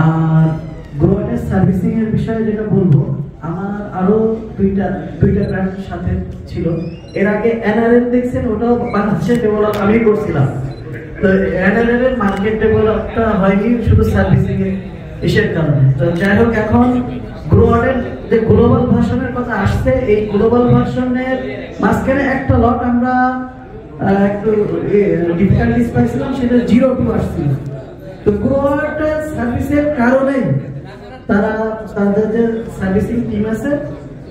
আর গ্রোয়ারের servicing এর বিষয়ে যেটা বলবো, আমার আরো দুইটা ব্র্যান্ডের সাথে ছিল। এর আগে এনআরএল দেখছেন, ওটাও বাংলাদেশে ডেভেলপ আমি করছিলাম। তো এনআরএল এর মার্কেট ডেভেলপটা হয়নি শুধু সার্ভিসিং এর ইসের কারণে। তো যাই হোক, এখন গ্রোয়ারের যে গ্লোবাল ভার্সনের কথা আসছে, এই গ্লোবাল ভার্সনের মাঝখানে একটা লট আমরা একটু ডিফিকাল্টিস পাইছিলাম, সেটা 02 আসছিল। তো গ্রোয়ারের সার্ভিসের কারণে তারা তাদের যে সার্ভিসিং টিম আছে,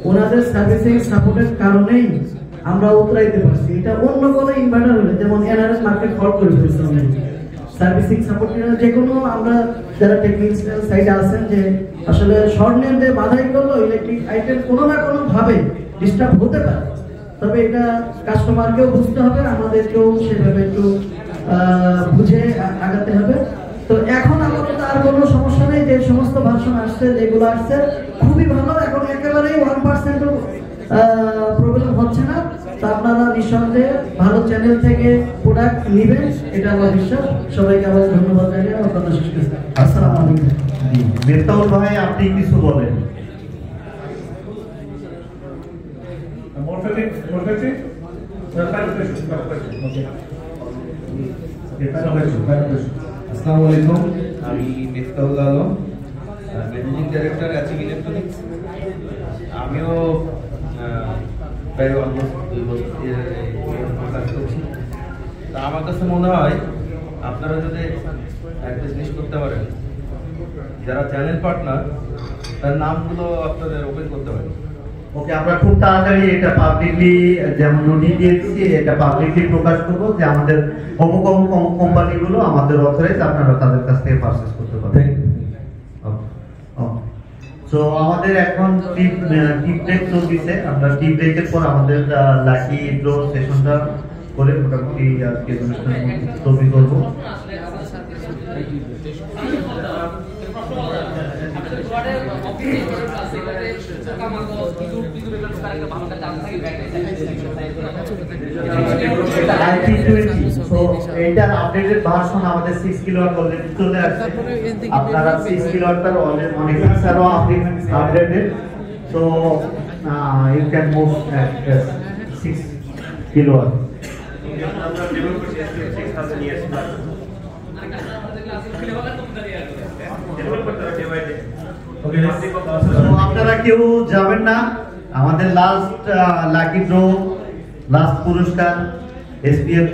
ওনাদের সার্ভিসিং সাপোর্টের কারণেই আমরা উতরাইতে পারছি। এটা অন্য কোনো ইনভার্টার হলে, যেমন এনআরএস মার্কেট ফল্ট করে ফেলছে সার্ভিসিং সাপোর্ট যে কোনো, আমরা যারা টেকনিক্যাল সাইডে আছেন, যে আসলে শর্ট নেম দিয়ে বাধাই করলো ইলেকট্রিক আইটেম কোনো না কোনো ভাবে ডিস্টার্ব হতে পারে। তবে এটা কাস্টমারকেও বুঝতে হবে, আমাদেরকেও সেভাবে একটু বুঝে আগাতে হবে। তো এখন আমাদের আর কোনো সমস্যা নেই, যে সমস্ত ভার্সন আসছে, যেগুলো আসছে খুবই ভালো, এখন একেবারেই 1% প্রবলেম হচ্ছে না। তো আপনারা নিঃসন্দেহে ভালো চ্যানেল থেকে প্রোডাক্ট নেবেন, এটা আমার বিশ্বাস। সবাইকে আবার ধন্যবাদ জানিয়ে আমার কথা শেষ করছি। আসসালামু আলাইকুম। মেহতাউল ভাই, আপনি কিছু বলেন। আসসালামু আলাইকুম, আমি Mehtaul Alam, managing director Achieve Electronics. আমিও প্রায় অলমোস্ট 2 বছর কাজ করছি। তা আমার কাছে মনে হয় আপনারা যদি একটা জিনিস করতে পারেন, যারা চ্যানেল পার্টনার তার নামগুলো আপনাদের ওপেন করতে পারেন। ওকে, আমরা খুব তাড়াতাড়ি এটা পাবলিকলি, যেমন নোটিশ দিয়েছি, এটা পাবলিকলি প্রকাশ করবো যে আমাদের অমুক অমুক অমুক কোম্পানিগুলো আমাদের অথরাইজ, আপনারা তাদের কাছ থেকে পারচেজ করতে পারবেন। তো আমাদের এখন টি ব্রেক চলছে। আমরা টি ব্রেকের পর আমাদের লাকি ড্র সেশনটা করে মোটামুটি আজকে অনুষ্ঠান তৈরি করবো। এটার আপডেটেড ভার্সন আমাদের 6 কিলোওয়াট অলরেডি চলে আসছে। আপনারা 6 কিলোওয়াটটার অলরেডি অনেক আরো updated, so you can move at 6 kilowatt. আমরা ডেভেলপ করছি 6000 ইয়ার্স প্লাস। আপনারা কেউ যাবেন না, আমাদের লাস্ট লাকি ড্র, লাস্ট পুরস্কার SPF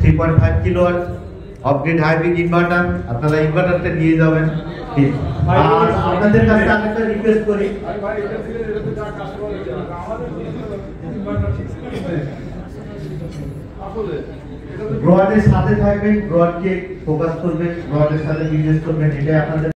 3.5 kilowatt upgrade hybrid inverter. আপনারা ইনভার্টারটা নিয়ে যাবেন। আর আপনাদের কাছে আরেকটা রিকোয়েস্ট করি, ব্রডের সাথে থাকবেন, ব্রডকে ফোকাস করবেন, ব্রডের সাথে বিজনেস করবেন, এটাই আপনাদের